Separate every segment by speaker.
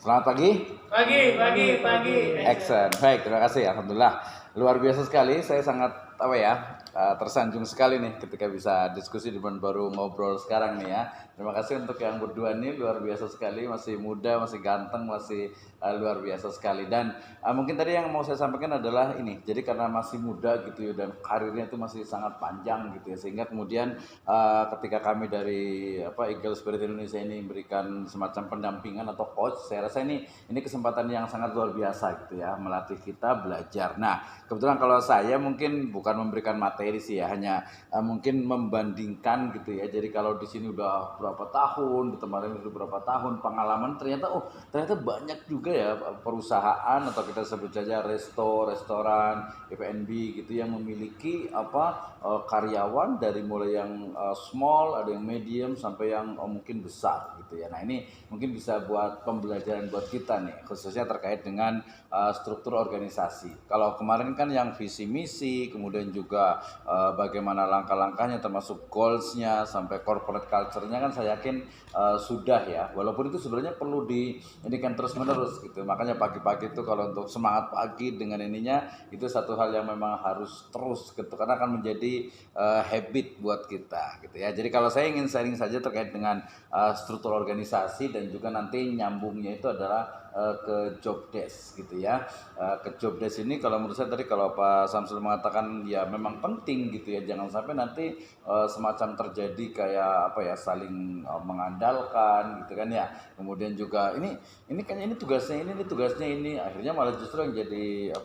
Speaker 1: Selamat pagi.
Speaker 2: Pagi.
Speaker 1: Excellent. Baik, terima kasih. Alhamdulillah. Luar biasa sekali. Saya sangat tersanjung sekali nih ketika bisa diskusi di depan baru ngobrol sekarang nih ya. Terima kasih untuk yang berdua nih, luar biasa sekali, masih muda, masih ganteng, masih luar biasa sekali. Dan mungkin tadi yang mau saya sampaikan adalah ini. Jadi karena masih muda gitu ya dan karirnya itu masih sangat panjang gitu ya, sehingga kemudian ketika kami dari Eagle Spirit Indonesia ini memberikan semacam pendampingan atau coach, saya rasa ini kesempatan yang sangat luar biasa gitu ya, melatih kita belajar. Nah, kebetulan kalau saya mungkin bukan memberikan materi sih ya, hanya mungkin membandingkan gitu ya. Jadi kalau di sini udah berapa tahun, di tempat lain udah berapa tahun pengalaman, ternyata banyak juga ya perusahaan atau kita sebut saja restoran, F&B gitu yang memiliki karyawan dari mulai yang small, ada yang medium sampai yang mungkin besar gitu ya. Nah, ini mungkin bisa buat pembelajaran buat kita nih, khususnya terkait dengan struktur organisasi. Kalau kemarin kan yang visi misi, kemudian juga bagaimana langkah-langkahnya termasuk goalsnya sampai corporate culture-nya kan saya yakin sudah ya. Walaupun itu sebenarnya perlu ini kan terus menerus gitu. Makanya pagi-pagi itu kalau untuk semangat pagi dengan ininya itu satu hal yang memang harus terus gitu, karena akan menjadi habit buat kita gitu ya. Jadi kalau saya ingin sharing saja terkait dengan struktur organisasi dan juga nanti nyambungnya itu adalah ke job desk gitu ya. Ke job desk ini kalau menurut saya tadi kalau Pak Samsul mengatakan ya memang penting gitu ya, jangan sampai nanti semacam terjadi kayak saling mengandalkan gitu kan ya. Kemudian juga ini tugasnya ini akhirnya malah justru yang jadi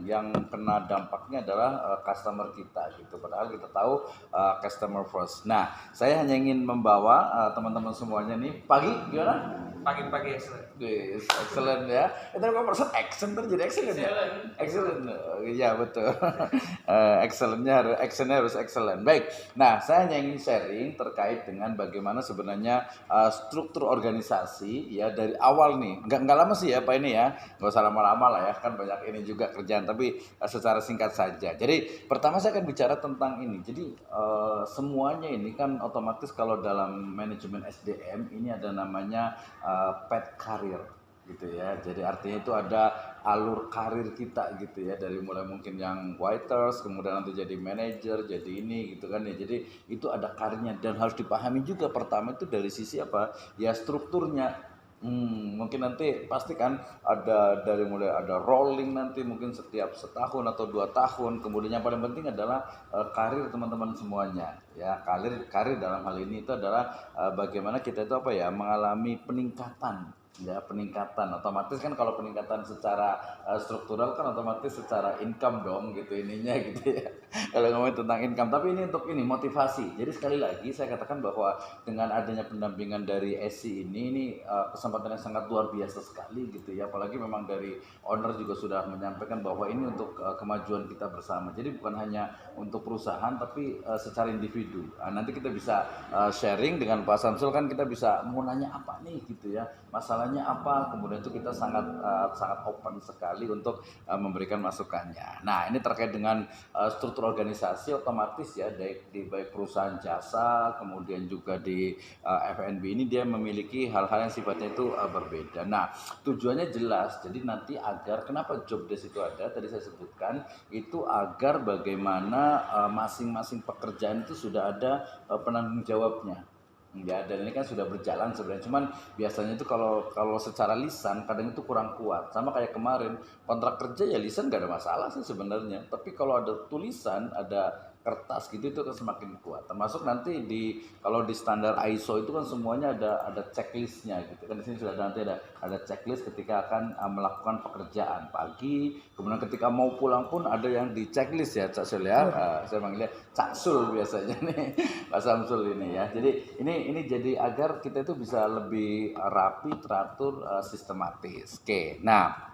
Speaker 1: yang kena dampaknya adalah customer kita gitu, padahal kita tahu customer first. Nah, saya hanya ingin membawa teman-teman semuanya nih pagi gimana?
Speaker 2: Pagi excellent.
Speaker 1: Yes, excellent ya. Itu kok persen action terjadi excellent ya? Excellent. Iya betul. Actionnya harus excellent. Baik. Nah, saya hanya ingin sharing terkait dengan bagaimana sebenarnya struktur organisasi ya dari awal nih. Enggak lama sih ya Pak ini ya. Enggak usah lama-lama lah ya. Kan banyak ini juga kerjaan, tapi secara singkat saja. Jadi, pertama saya akan bicara tentang ini. Jadi, semuanya ini kan otomatis kalau dalam manajemen SDM ini ada namanya path career gitu ya. Jadi artinya itu ada alur karir kita gitu ya, dari mulai mungkin yang waiters kemudian nanti jadi manajer, jadi ini gitu kan ya. Jadi itu ada karirnya dan harus dipahami juga. Pertama itu dari sisi ya strukturnya. Mungkin nanti pasti kan ada dari mulai ada rolling nanti mungkin setiap setahun atau 2 tahun. Kemudian yang paling penting adalah karir teman-teman semuanya ya. Karir dalam hal ini itu adalah bagaimana kita itu mengalami peningkatan otomatis kan. Kalau peningkatan secara struktural kan otomatis secara income dong gitu ininya gitu ya. Kalau ngomongin tentang income, tapi ini untuk ini motivasi. Jadi sekali lagi saya katakan bahwa dengan adanya pendampingan dari SC ini kesempatan yang sangat luar biasa sekali gitu ya. Apalagi memang dari owner juga sudah menyampaikan bahwa ini untuk kemajuan kita bersama. Jadi bukan hanya untuk perusahaan tapi secara individu. Nanti kita bisa sharing dengan Pak Samsul, kan kita bisa mau nanya apa nih gitu ya, masalahnya apa, kemudian itu kita sangat open sekali untuk memberikan masukannya. Nah, ini terkait dengan struktur organisasi otomatis ya, di baik perusahaan jasa kemudian juga di F&B ini dia memiliki hal-hal yang sifatnya itu berbeda. Nah, tujuannya jelas. Jadi nanti agar kenapa job desk itu ada, tadi saya sebutkan itu agar bagaimana masing-masing pekerjaan itu sudah ada penanggung jawabnya. Ya, dan ini kan sudah berjalan sebenarnya. Cuman biasanya itu kalau secara lisan kadang itu kurang kuat. Sama kayak kemarin kontrak kerja ya lisan gak ada masalah sih sebenarnya. Tapi kalau ada tulisan, ada kertas gitu itu akan semakin kuat. Termasuk nanti kalau di standar ISO itu kan semuanya ada checklistnya gitu kan. Di sini sudah nanti ada checklist ketika akan melakukan pekerjaan pagi, kemudian ketika mau pulang pun ada yang di checklist ya, Cak Sul ya. Saya manggilnya Cak Sul biasanya nih, Pak Samsul ini ya. Jadi ini jadi agar kita itu bisa lebih rapi, teratur, sistematis. Oke. Nah,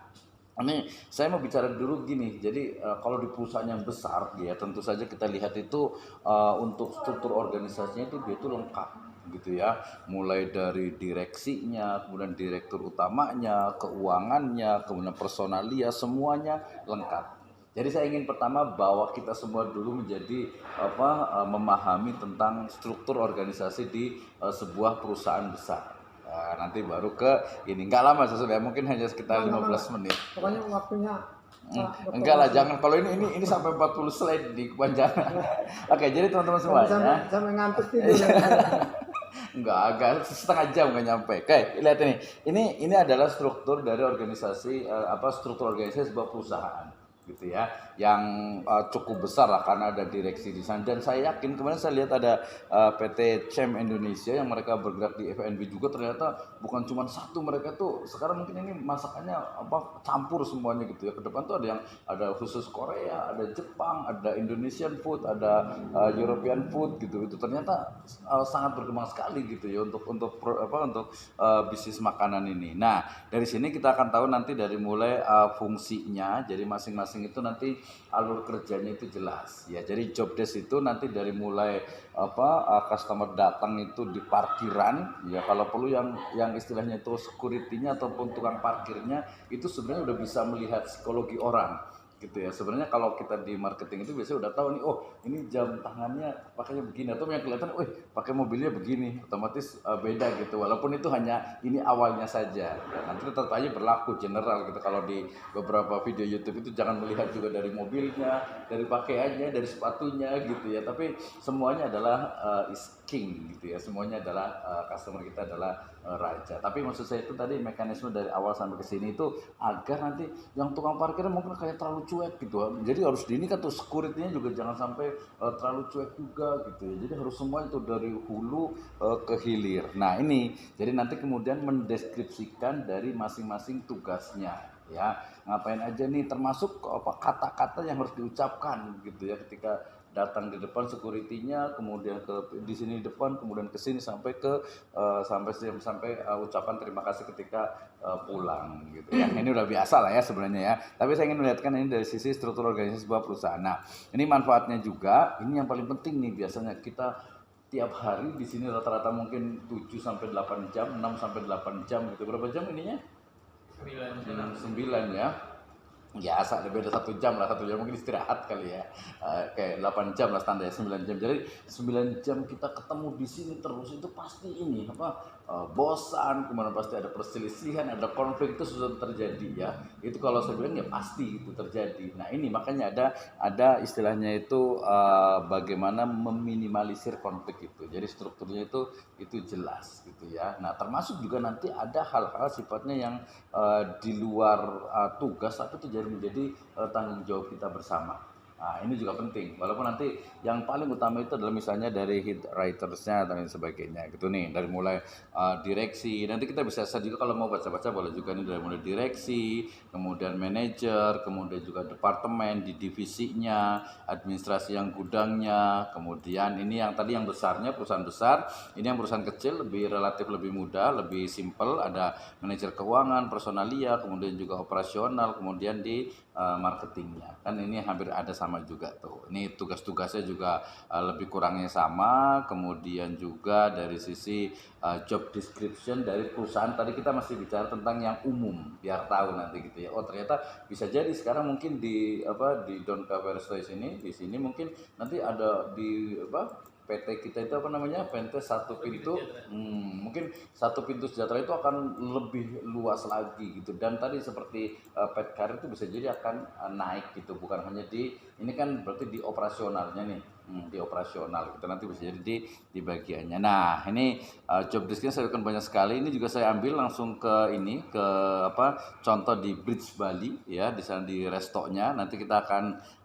Speaker 1: ini saya mau bicara dulu gini. Jadi kalau di perusahaan yang besar ya tentu saja kita lihat itu untuk struktur organisasinya itu dia itu lengkap gitu ya. Mulai dari direksinya, kemudian direktur utamanya, keuangannya, kemudian personalia, semuanya lengkap. Jadi saya ingin pertama bawa kita semua dulu menjadi memahami tentang struktur organisasi di sebuah perusahaan besar. Nanti baru ke ini, nggak lama sesudah, mungkin hanya sekitar 15 menit.
Speaker 3: Pokoknya waktunya.
Speaker 1: Enggak lah, jangan. Kalau ini sampai 40 slide di kepanjangan. Oke, jadi teman-teman semuanya.
Speaker 3: Sampai ngantuk tidur.
Speaker 1: Enggak, agak setengah jam nggak nyampe. Oke, lihat ini. Ini adalah struktur dari organisasi struktur organisasi sebuah perusahaan gitu ya, yang cukup besar lah karena ada direksi di sana. Dan saya yakin kemarin saya lihat ada PT CEM Indonesia yang mereka bergerak di F&B juga, ternyata bukan cuma satu, mereka tuh sekarang mungkin ini masakannya campur semuanya gitu ya. Ke depan tuh ada khusus Korea, ada Jepang, ada Indonesian food, ada European food gitu. Itu ternyata sangat berkembang sekali gitu ya untuk bisnis makanan ini. Nah, dari sini kita akan tahu nanti dari mulai fungsinya, jadi masing-masing itu nanti alur kerjanya itu jelas ya. Jadi job desk itu nanti dari mulai customer datang itu di parkiran ya, kalau perlu yang istilahnya itu security-nya ataupun tukang parkirnya itu sebenarnya udah bisa melihat psikologi orang gitu ya. Sebenarnya kalau kita di marketing itu biasanya udah tahu nih, oh ini jam tangannya pakainya begini, atau yang kelihatan, pakai mobilnya begini, otomatis beda gitu. Walaupun itu hanya ini awalnya saja, ya, nanti tetap aja berlaku general gitu. Kalau di beberapa video YouTube itu jangan melihat juga dari mobilnya, dari pakaiannya, dari sepatunya gitu ya. Tapi semuanya adalah is king gitu ya. Semuanya adalah customer kita adalah raja. Tapi maksud saya itu tadi mekanisme dari awal sampai ke sini itu agar nanti yang tukang parkirnya mungkin kayak terlalu cuek gitu. Jadi harus kan tuh security-nya juga jangan sampai terlalu cuek juga gitu ya. Jadi harus semua itu dari hulu ke hilir. Nah, ini jadi nanti kemudian mendeskripsikan dari masing-masing tugasnya ya. Ngapain aja nih, termasuk kata-kata yang harus diucapkan gitu ya ketika datang di depan security-nya, kemudian di sini di depan, kemudian ke sini sampai ucapan terima kasih ketika pulang gitu ya. Ini udah biasa lah ya sebenarnya ya. Tapi saya ingin melihatkan ini dari sisi struktur organisasi sebuah perusahaan. Nah, ini manfaatnya juga, ini yang paling penting nih, biasanya kita tiap hari di sini rata-rata mungkin 7 sampai 8 jam, 6 sampai 8 jam gitu. Berapa jam ininya? 9 ya. Ya, beda 1 jam lah, 1 jam mungkin istirahat kali ya. Kayak 8 jam lah standar, 9 jam. Jadi 9 jam kita ketemu di sini terus, itu pasti ini bosan, kemudian pasti ada perselisihan, ada konflik, itu sudah terjadi ya. Itu kalau saya bilang ya pasti itu terjadi. Nah, ini makanya ada istilahnya itu bagaimana meminimalisir konflik itu. Jadi strukturnya itu jelas gitu ya. Nah, termasuk juga nanti ada hal-hal sifatnya yang di luar tugas, tapi itu menjadi tanggung jawab kita bersama. Nah, ini juga penting. Walaupun nanti yang paling utama itu adalah misalnya dari hit writersnya dan lain sebagainya gitu nih. Dari mulai direksi. Nanti kita bisa juga kalau mau baca-baca boleh juga nih, dari mulai direksi, kemudian manajer, kemudian juga departemen di divisinya, administrasi yang gudangnya, kemudian ini yang tadi yang besarnya perusahaan besar, ini yang perusahaan kecil relatif lebih mudah, lebih simple. Ada manajer keuangan, personalia, kemudian juga operasional, kemudian di marketingnya. Kan ini hampir ada sama juga tuh. Ini tugas-tugasnya juga lebih kurangnya sama. Kemudian juga dari sisi job description dari perusahaan, tadi kita masih bicara tentang yang umum biar tahu nanti gitu ya. Oh, ternyata bisa jadi sekarang mungkin di Don't Cover Stories ini, di sini mungkin nanti ada di PT kita itu PT satu pintu, mungkin satu pintu sejahtera itu akan lebih luas lagi gitu. Dan tadi seperti pet karir itu bisa jadi akan naik gitu, bukan hanya ini kan berarti di operasionalnya nih, di operasional kita nanti bisa jadi di bagiannya. Nah, ini job description saya akan banyak sekali. Ini juga saya ambil langsung ke contoh di Bridge Bali ya, di sana di restonya. Nanti kita akan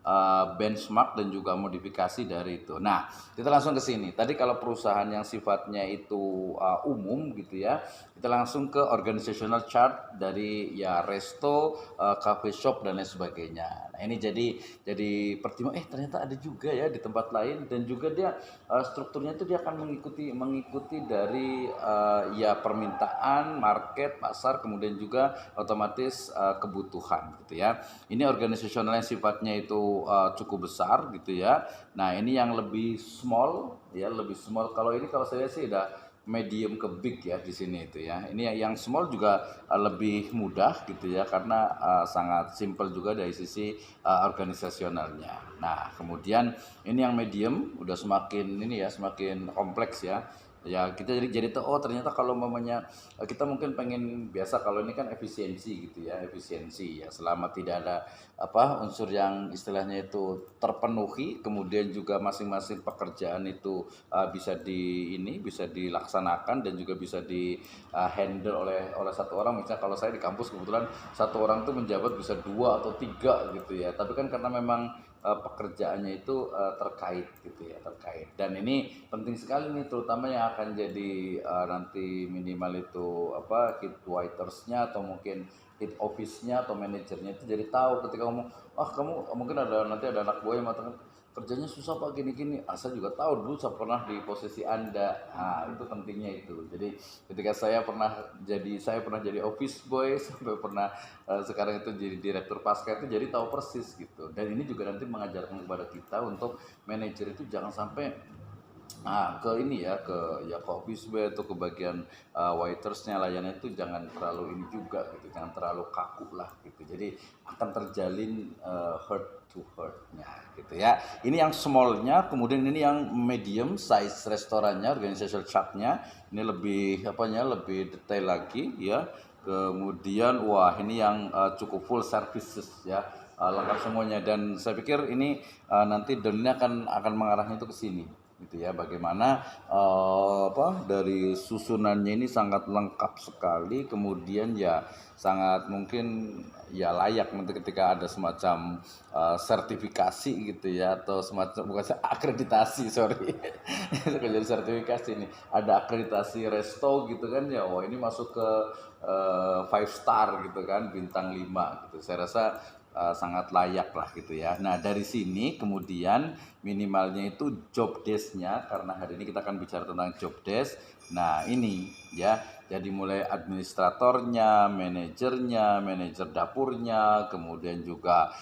Speaker 1: benchmark dan juga modifikasi dari itu. Nah, kita langsung ke sini. Tadi kalau perusahaan yang sifatnya itu umum gitu ya, kita langsung ke organizational chart dari ya resto, cafe shop dan lain sebagainya. Nah, ini jadi pertimbangan ternyata ada juga ya di tempat lain, dan juga dia strukturnya itu dia akan mengikuti dari ya permintaan, market, pasar, kemudian juga otomatis kebutuhan gitu ya. Ini organisasional yang sifatnya itu cukup besar gitu ya. Nah, ini yang lebih small ya, lebih small. Kalau saya sih udah medium ke big ya di sini itu ya. Ini yang small juga lebih mudah gitu ya, karena sangat simple juga dari sisi organisasionalnya. Nah, kemudian ini yang medium udah semakin kompleks ya. Ya kita jadi tahu oh ternyata kalau mamanya kita mungkin pengen biasa kalau ini kan efisiensi gitu ya, efisiensi ya selama tidak ada apa unsur yang istilahnya itu terpenuhi, kemudian juga masing-masing pekerjaan itu bisa bisa dilaksanakan dan juga bisa di handle oleh satu orang. Misalnya kalau saya di kampus kebetulan satu orang tuh menjabat bisa dua atau tiga gitu ya, tapi kan karena memang pekerjaannya itu terkait gitu ya, terkait. Dan ini penting sekali nih terutama yang akan jadi nanti minimal itu apa hit writersnya atau mungkin hit office-nya atau manajernya itu jadi tahu ketika ngomong kamu mungkin ada nanti ada anak buah yang mengatakan kerjanya susah pak gini-gini. Saya juga tahu dulu saya pernah di posisi anda. Nah itu pentingnya itu. Jadi ketika saya pernah jadi office boy sampai pernah sekarang itu jadi direktur pasca itu jadi tahu persis gitu. Dan ini juga nanti mengajarkan kepada kita untuk manajer itu jangan sampai ke ini ya ke office boy atau ke bagian waitersnya layannya itu jangan terlalu ini juga gitu, jangan terlalu kaku lah gitu. Jadi akan terjalin heart to heartnya gitu ya. Ini yang smallnya, kemudian ini yang medium size restorannya, organizational chartnya ini lebih lebih detail lagi ya. Kemudian wah ini yang cukup full services ya, lengkap semuanya dan saya pikir ini nanti downnya akan mengarahnya itu ke sini gitu ya. Bagaimana dari susunannya ini sangat lengkap sekali, kemudian ya sangat mungkin ya layak nanti ketika ada semacam sertifikasi gitu ya atau semacam bukan akreditasi sorry jadi sertifikasi ini ada akreditasi resto gitu kan ya, wah ini masuk ke 5 star gitu kan, bintang 5 gitu. Saya rasa sangat layak lah gitu ya. Nah dari sini kemudian minimalnya itu job desk-nya, karena hari ini kita akan bicara tentang job desk. Nah ini ya, jadi mulai administratornya, manajernya, manajer dapurnya, kemudian juga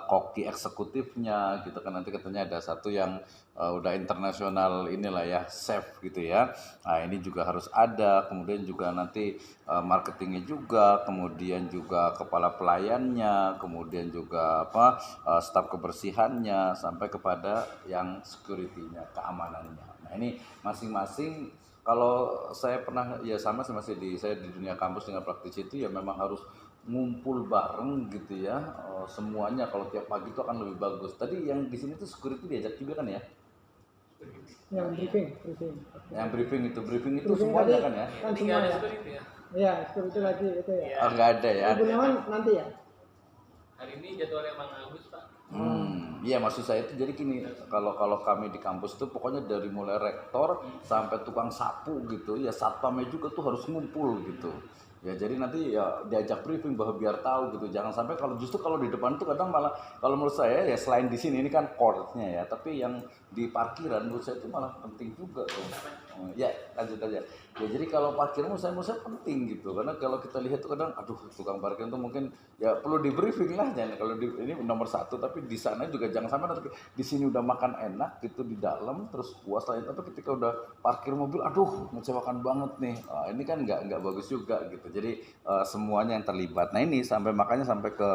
Speaker 1: koki eksekutifnya gitu kan. Nanti katanya ada satu yang udah internasional inilah ya, chef gitu ya. Nah ini juga harus ada, kemudian juga nanti marketingnya juga, kemudian juga kepala pelayannya, kemudian juga staf kebersihannya, sampai kepada yang security-nya, keamanannya. Nah ini masing-masing kalau saya pernah ya sama sih masih saya di dunia kampus dengan praktis itu ya memang harus ngumpul bareng gitu ya, semuanya kalau tiap pagi itu akan lebih bagus. Tadi yang di sini tuh security diajak juga kan ya?
Speaker 3: Yang briefing.
Speaker 1: Yang briefing itu
Speaker 3: Briefing
Speaker 1: semuanya
Speaker 3: tadi
Speaker 1: kan ya?
Speaker 3: kan
Speaker 2: Ketika
Speaker 3: semua
Speaker 2: ada
Speaker 3: ya.
Speaker 2: seperti itu ya.
Speaker 3: Iya, itu lagi itu ya.
Speaker 1: Nggak ada ya?
Speaker 3: Ibu Nawan nanti ya.
Speaker 2: Hari ini jadwalnya Bang Agus Pak.
Speaker 1: Iya maksud saya itu jadi gini, kalau kami di kampus itu pokoknya dari mulai rektor sampai tukang sapu gitu ya, satpamnya juga tuh harus ngumpul gitu ya. Jadi nanti ya diajak briefing bahwa biar tahu gitu, jangan sampai kalau di depan tuh kadang malah kalau menurut saya ya selain di sini ini kan courtnya ya, tapi yang di parkiran menurut saya itu malah penting juga tuh. Ya lanjut aja ya. Jadi kalau parkir menurut saya penting gitu, karena kalau kita lihat tuh kadang aduh tukang parkir tuh mungkin ya perlu di briefing lah, jangan kalau ini nomor satu, tapi di sana juga jangan sampai nanti di sini udah makan enak gitu di dalam terus puas lah, tapi ketika udah parkir mobil aduh mengecewakan banget nih. Ini kan nggak bagus juga gitu. Jadi semuanya yang terlibat. Nah ini makanya sampai ke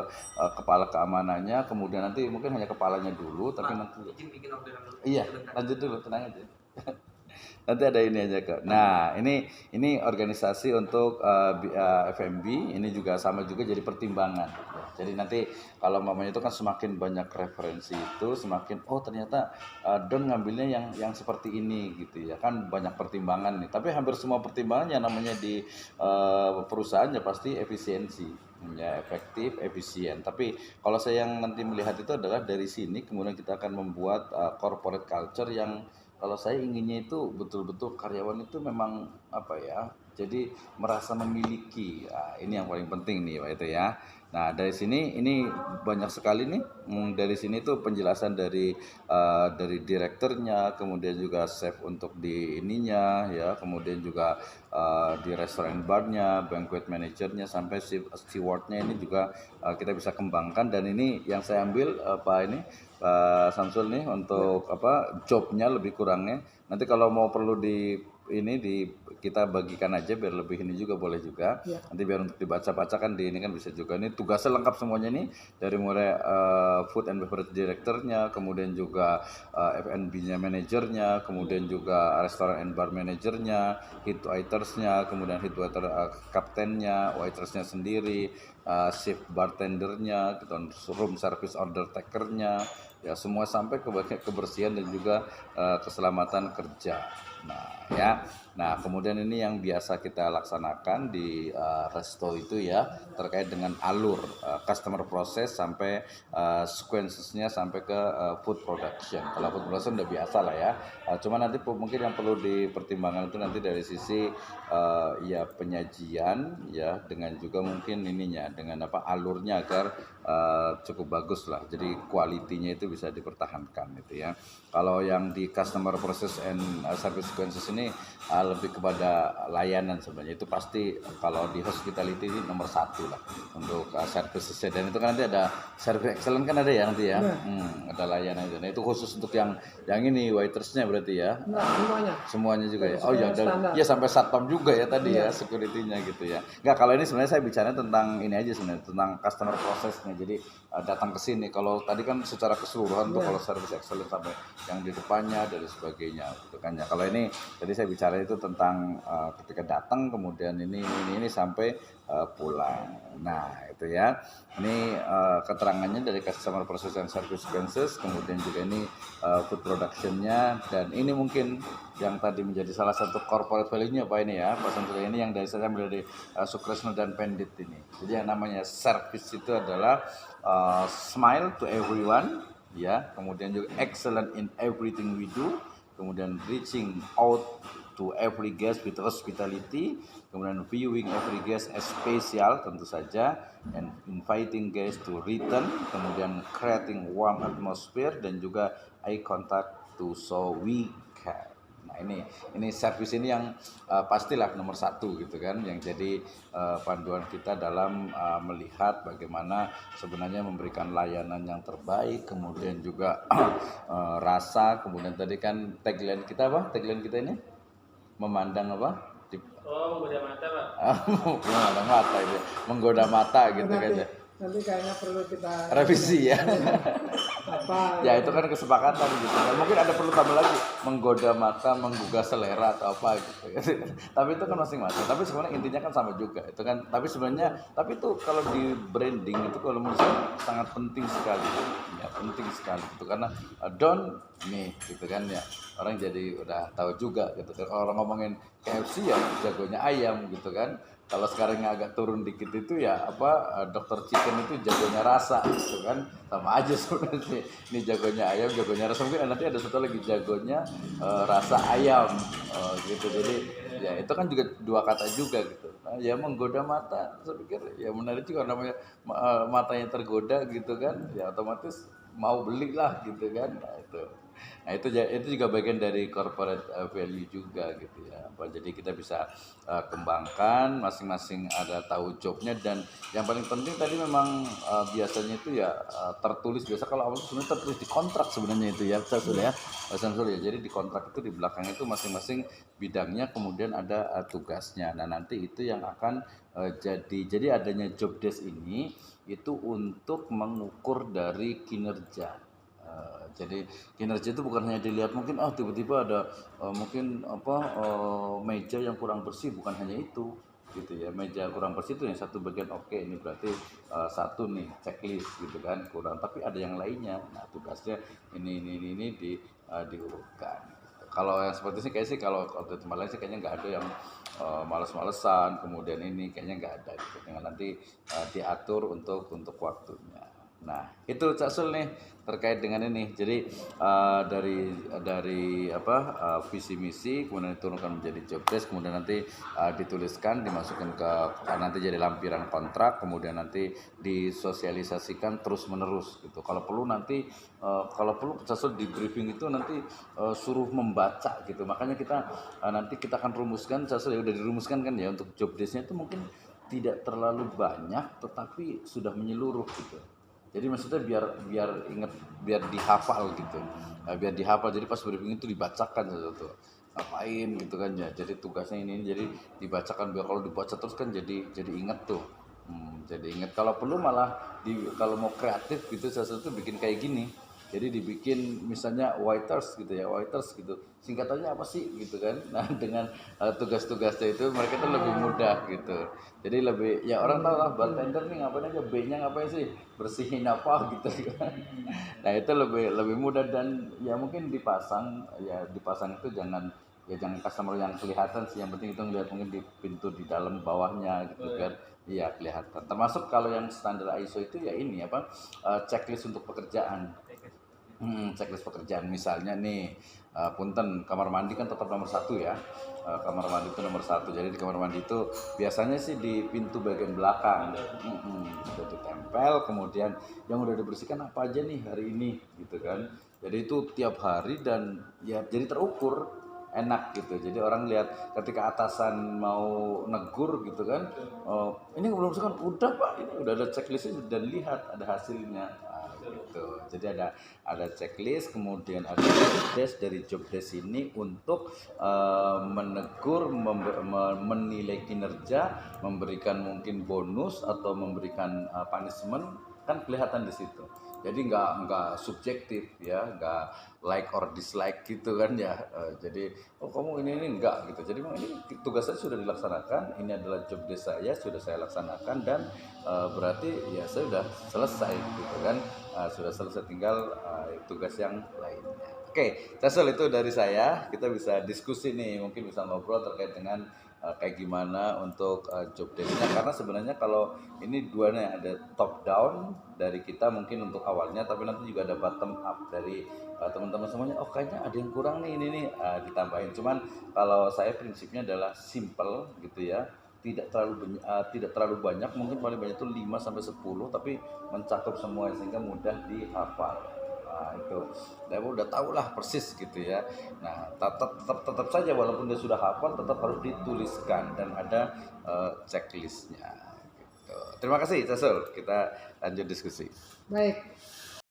Speaker 1: kepala keamanannya, kemudian nanti mungkin hanya kepalanya dulu, tapi nanti
Speaker 2: izin bikin orderan dulu.
Speaker 1: iya lanjut dulu, tenang aja. Nanti ada ini aja Kak. Nah ini organisasi untuk FMB, ini juga sama juga jadi pertimbangan. Jadi nanti kalau mamanya itu kan semakin banyak referensi itu semakin ternyata Don ngambilnya yang seperti ini gitu ya kan, banyak pertimbangan nih. Tapi hampir semua pertimbangan yang namanya di perusahaan ya pasti efisiensi ya, efektif, efisien. Tapi kalau saya yang nanti melihat itu adalah dari sini kemudian kita akan membuat corporate culture yang kalau saya inginnya itu betul-betul karyawan itu memang jadi merasa memiliki. Ini yang paling penting nih Pak itu ya. Nah dari sini ini banyak sekali nih, dari sini tuh penjelasan dari direkturnya, kemudian juga chef untuk di ininya ya, kemudian juga di restoran barnya, banquet manajernya, sampai stewardnya ini juga kita bisa kembangkan. Dan ini yang saya ambil Pak Samsul nih untuk jobnya lebih kurangnya. Nanti kalau mau perlu ini kita bagikan aja biar lebih ini juga boleh juga.
Speaker 3: Iya.
Speaker 1: Nanti biar untuk dibaca-baca kan di ini kan bisa juga. Ini tugasnya lengkap semuanya nih dari mulai food and beverage directornya, kemudian juga F&B-nya manajernya, kemudian juga restoran and bar manajernya, head waitersnya, kemudian head waiter kaptennya, waitersnya sendiri, shift bartendernya, room service order takernya, ya semua sampai ke bagian kebersihan dan juga keselamatan kerja. Nah, kemudian ini yang biasa kita laksanakan di resto itu ya, terkait dengan alur customer process sampai sequencesnya sampai ke food production. Kalau food production udah biasa lah ya. Cuma nanti mungkin yang perlu dipertimbangkan itu nanti dari sisi ya penyajian ya, dengan juga mungkin ininya dengan alurnya agar cukup bagus lah. Jadi kualitinya itu bisa dipertahankan itu ya. Kalau yang di customer process and service sequences ini lebih kepada layanan sebenarnya. Itu pasti kalau di hospitality ini nomor 1 lah untuk servicesnya. Dan itu kan nanti ada service excellent kan ada ya nanti ya. Ada layanan itu. Nah itu khusus untuk yang ini waitersnya berarti ya.
Speaker 3: Enggak, semuanya.
Speaker 1: Semuanya juga ya. Oh
Speaker 3: Supaya
Speaker 1: ya,
Speaker 3: standar.
Speaker 1: ya sampai satpam juga ya tadi
Speaker 3: Iya.
Speaker 1: ya security-nya gitu ya. Enggak, kalau ini sebenarnya saya bicara tentang ini aja sebenarnya, tentang customer process-nya. Jadi datang ke sini. Kalau tadi kan secara keseluruhan tuh
Speaker 3: Iya.
Speaker 1: kalau service excellent sampai yang di depannya dan sebagainya gitu kan ya. Kalau ini tadi saya bicara itu tentang ketika datang kemudian ini sampai pulang. Nah, itu ya. Ini keterangannya dari customer process and service sequences, kemudian juga ini food production-nya, dan ini mungkin yang tadi menjadi salah satu corporate value-nya Pak ini ya, Pak Samsul, ini yang dari saya ambil dari Sukresno dan Pendit ini. Jadi yang namanya service itu adalah smile to everyone ya, kemudian juga excellent in everything we do, kemudian reaching out to every guest with hospitality, kemudian viewing every guest as special tentu saja, and inviting guests to return, kemudian creating warm atmosphere, dan juga eye contact to show we care. Nah ini service ini yang pastilah nomor 1 gitu kan, yang jadi panduan kita dalam melihat bagaimana sebenarnya memberikan layanan yang terbaik, kemudian juga rasa, kemudian tadi kan tagline kita ini memandang
Speaker 2: menggoda mata Pak.
Speaker 1: memandang mata itu, menggoda mata gitu kan ya.
Speaker 3: Nanti kayaknya perlu kita
Speaker 1: Revisi ya.
Speaker 3: apa
Speaker 1: Ya itu kan kesepakatan gitu kan. Mungkin ada perlu tambah lagi, menggoda mata, menggugah selera atau apa gitu. Tapi itu kan masing-masing. Tapi sebenarnya intinya kan sama juga. Itu kan tapi itu kalau di branding itu kalau menurut saya sangat penting sekali. Ya, penting sekali gitu karena don't nih gitu kan ya. Orang jadi udah tahu juga gitu kan. Orang ngomongin KFC ya jagonya ayam gitu kan. Kalau sekarang agak turun dikit itu ya dokter chicken itu jagonya rasa gitu kan, sama aja sebenarnya. Ini jagonya ayam, jagonya rasa, mungkin nanti ada satu lagi jagonya rasa ayam gitu. Jadi ya itu kan juga dua kata juga gitu. Nah, ya menggoda mata, saya pikir ya menarik juga, namanya matanya tergoda gitu kan, ya otomatis mau beli lah gitu kan. Nah itu juga bagian dari corporate value juga gitu ya. Jadi kita bisa kembangkan, masing-masing ada tahu jobnya, dan yang paling penting tadi memang biasanya itu ya tertulis, biasa kalau awal sebenarnya tertulis di kontrak sebenarnya itu ya Pak Samsul ya. Jadi di kontrak itu di belakang itu masing-masing bidangnya kemudian ada tugasnya. Nah nanti itu yang akan jadi adanya job desk ini itu untuk mengukur dari kinerja. Jadi kinerja itu bukan hanya dilihat mungkin tiba-tiba ada mungkin meja yang kurang bersih, bukan hanya itu gitu ya. Meja kurang bersih itu yang satu bagian, oke ini berarti satu nih checklist gitu kan kurang, tapi ada yang lainnya. Nah tugasnya ini diurutkan. Kalau yang seperti ini kayaknya sih kalau di tempat lain sih kayaknya nggak ada yang males-malesan, kemudian ini kayaknya nggak ada gitu. Tinggal nanti diatur untuk waktunya. Nah itu Cak Sul nih terkait dengan ini. Jadi dari visi misi kemudian diturunkan menjadi job desk, kemudian nanti dituliskan, dimasukkan ke nanti jadi lampiran kontrak, kemudian nanti disosialisasikan terus menerus gitu. Kalau perlu nanti Cak Sul di briefing itu nanti suruh membaca gitu. Makanya nanti kita akan rumuskan, Cak Sul ya udah dirumuskan kan ya, untuk job desknya itu mungkin tidak terlalu banyak tetapi sudah menyeluruh gitu. Jadi maksudnya biar ingat, biar dihafal gitu. Biar dihafal. Jadi pas briefing itu dibacakan sesuatu. ngapain gitu kan ya. Jadi tugasnya ini jadi dibacakan, biar kalau dibaca terus kan jadi inget tuh. Jadi inget, kalau perlu malah kalau mau kreatif gitu sesuatu bikin kayak gini. Jadi dibikin misalnya waiters gitu ya, waiters gitu. Singkatannya apa sih gitu kan. Nah, dengan tugas-tugasnya itu mereka tuh lebih mudah gitu. Jadi lebih ya orang tahu lah bartender nih ngapain aja, B-nya ngapain sih? Bersihin apa gitu kan. Nah, itu lebih lebih mudah dan ya mungkin dipasang itu jangan customer yang kelihatan sih, yang penting itu ngeliat mungkin di pintu di dalam bawahnya gitu kan. Iya kelihatan. Termasuk kalau yang standar ISO itu ya ini apa, checklist untuk pekerjaan. Checklist pekerjaan misalnya nih, punten kamar mandi kan tetap nomor satu ya. Kamar mandi itu nomor satu. Jadi di kamar mandi itu biasanya sih di pintu bagian belakang. Itu ditempel. Kemudian yang udah dibersihkan apa aja nih hari ini gitu kan. Jadi itu tiap hari dan ya jadi terukur, enak gitu. Jadi orang lihat ketika atasan mau negur gitu kan, oh, ini belum kan udah Pak, ini udah ada checklistnya dan lihat ada hasilnya. Gitu. Jadi ada checklist, kemudian ada job desk. Dari job desk ini untuk menegur, menilai kinerja, memberikan mungkin bonus atau memberikan punishment, kan kelihatan di situ. Jadi nggak subjektif ya, nggak like or dislike gitu kan ya. Jadi oh kamu ini enggak gitu. Jadi memang ini tugas saya sudah dilaksanakan, ini adalah job desk saya sudah saya laksanakan dan berarti ya saya sudah selesai gitu kan. Sudah selesai, tinggal tugas yang lainnya. Oke, Cecil, itu dari saya. Kita bisa diskusi nih, mungkin bisa ngobrol terkait dengan kayak gimana untuk job desk-nya, karena sebenarnya kalau ini duanya ada top down dari kita mungkin untuk awalnya, tapi nanti juga ada bottom up dari teman-teman semuanya. Oh kayaknya ada yang kurang nih ini nih, ditambahin. Cuman kalau saya prinsipnya adalah simple gitu ya, tidak terlalu banyak, mungkin paling banyak itu 5 sampai 10, tapi mencakup semua sehingga mudah dihafal. Nah, itu dia udah tahu lah persis gitu ya. Nah, tetap saja walaupun dia sudah hafal tetap harus dituliskan dan ada checklistnya gitu. Terima kasih Cecil, kita lanjut diskusi.
Speaker 3: Baik,